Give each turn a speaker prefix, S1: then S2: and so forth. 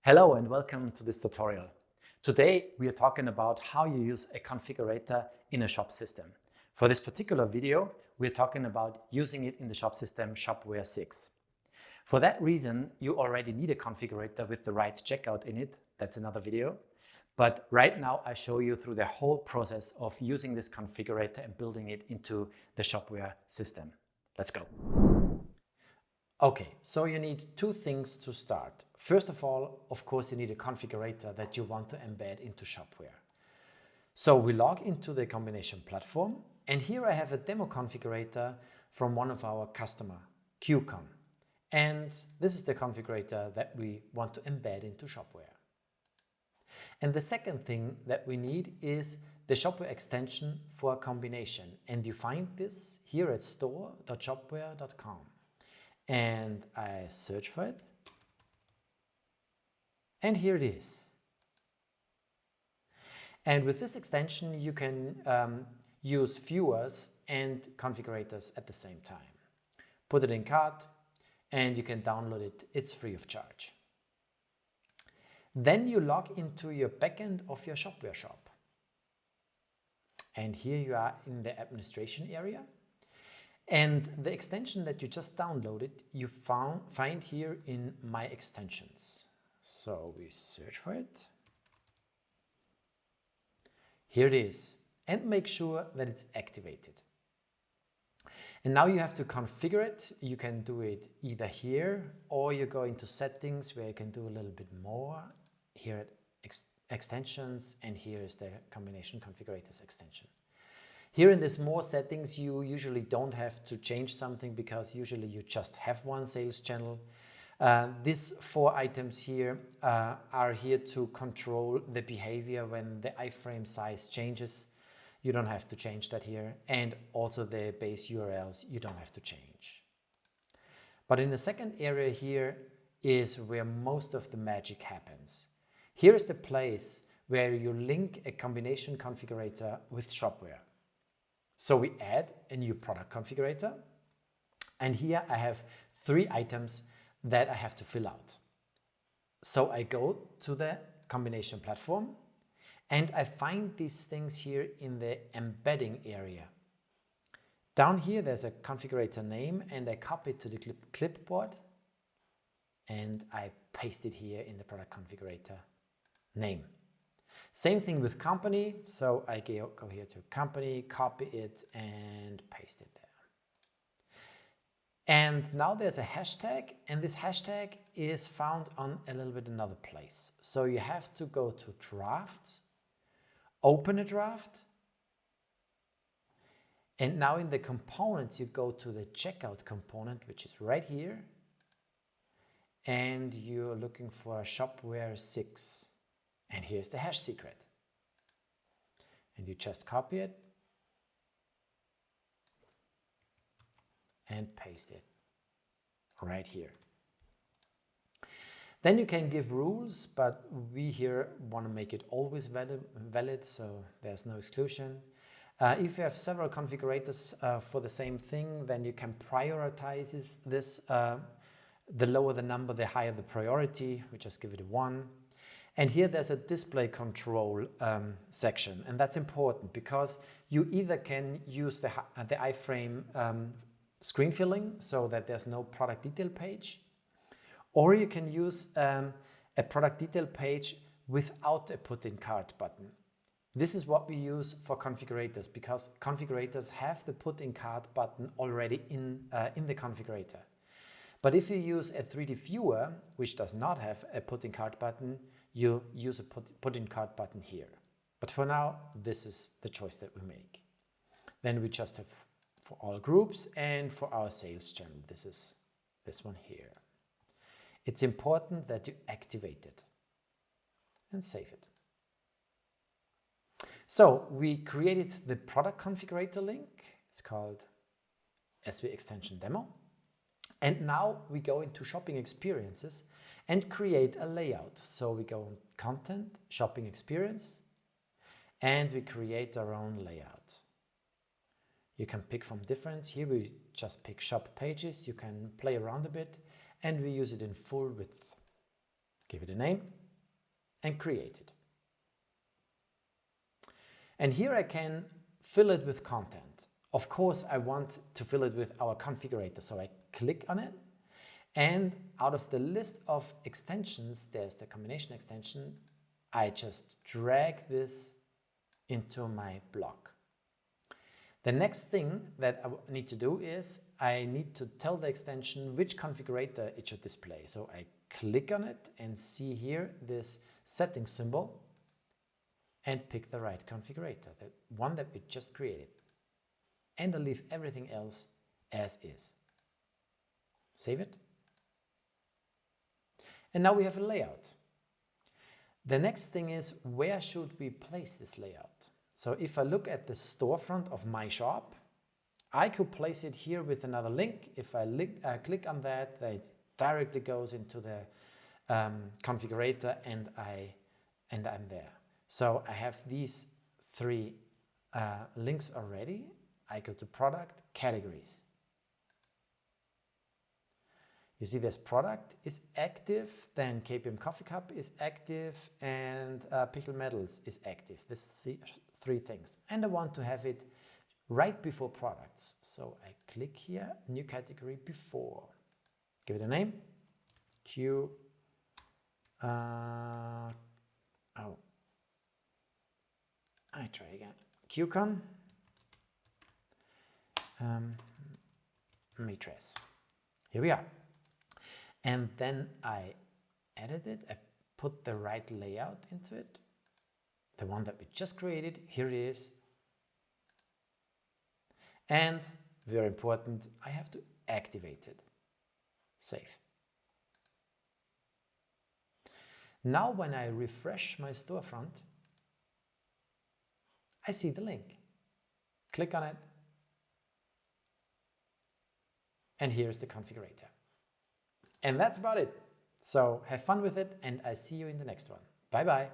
S1: Hello and welcome to this tutorial. Today we are talking about how you use a configurator in a shop system. For this particular video, we're talking about using it in the shop system Shopware 6. For that reason, you already need a configurator with the right checkout in it. That's another video. But right now I show you through the whole process of using this configurator and building it into the Shopware system. Let's go. Okay, so you need two things to start. First of all, of course, you need a configurator that you want to embed into Shopware. So we log into the combination platform, and here I have a demo configurator from one of our customer, QCon. And this is the configurator that we want to embed into Shopware. And the second thing that we need is the Shopware extension for a combination. And you find this here at store.shopware.com. And I search for it, and here it is. And with this extension you can use viewers and configurators at the same time. Put it in cart and you can download it. It's free of charge. Then you log into your backend of your Shopware shop. And here you are in the administration area. And the extension that you just downloaded, you find here in My Extensions. So we search for it. Here it is. And make sure that it's activated. And now you have to configure it. You can do it either here, or you go into settings where you can do a little bit more. Here at extensions, and here is the combination configurators extension. Here in this more settings, you usually don't have to change something because usually you just have one sales channel. These 4 items here are here to control the behavior when the iframe size changes. You don't have to change that here. And also the base URLs, you don't have to change. But in the second area here is where most of the magic happens. Here is the place where you link a combination configurator with Shopware. So we add a new product configurator, and here I have 3 items that I have to fill out. So I go to the combination platform and I find these things here in the embedding area. Down here there's a configurator name, and I copy it to the clipboard and I paste it here in the product configurator name. Same thing with company, so I go here to company, copy it and paste it there. And now there's a hashtag, and this hashtag is found on a little bit another place. So you have to go to drafts, open a draft, and now in the components you go to the checkout component, which is right here, and you're looking for Shopware 6. And here's the hash secret. And you just copy it and paste it right here. Then you can give rules, but we here want to make it always valid, so there's no exclusion. If you have several configurators for the same thing, then you can prioritize this. The lower the number, the higher the priority. We just give it a 1. And here there's a display control section, and that's important because you either can use the iframe screen filling so that there's no product detail page, or you can use a product detail page without a put in cart button. This is what we use for configurators because configurators have the put in cart button already in the configurator. But if you use a 3D viewer, which does not have a put in cart button, you use a put in cart button here. But for now, this is the choice that we make. Then we just have for all groups and for our sales channel. This is this one here. It's important that you activate it and save it. So we created the product configurator link. It's called SV extension demo. And now we go into shopping experiences and create a layout. So we go on content, shopping experience, and we create our own layout. You can pick from different. Here we just pick shop pages. You can play around a bit, and we use it in full width. Give it a name. and create it. And here I can fill it with content. Of course, I want to fill it with our configurator, so I click on it, and out of the list of extensions, there's the combination extension. I just drag this into my block. The next thing that I need to do is I need to tell the extension which configurator it should display. So I click on it and see here this setting symbol and pick the right configurator, the one that we just created. And I'll leave everything else as is. Save it. And now we have a layout. The next thing is, where should we place this layout? So if I look at the storefront of my shop, I could place it here with another link. If I click on that, it directly goes into the configurator and I'm there. So I have these three links already. I go to product, categories. You see this product is active, then KPM Coffee Cup is active, and Pickle Metals is active. These three things. And I want to have it right before products. So I click here, new category before. Give it a name. Q. I try again. QCon. Matrix. Here we are. And then I edit it. I put the right layout into it. The one that we just created. Here it is. And very important, I have to activate it. Save. Now when I refresh my storefront, I see the link. Click on it. And here's the configurator. And that's about it. So have fun with it, and I see you in the next one. Bye bye.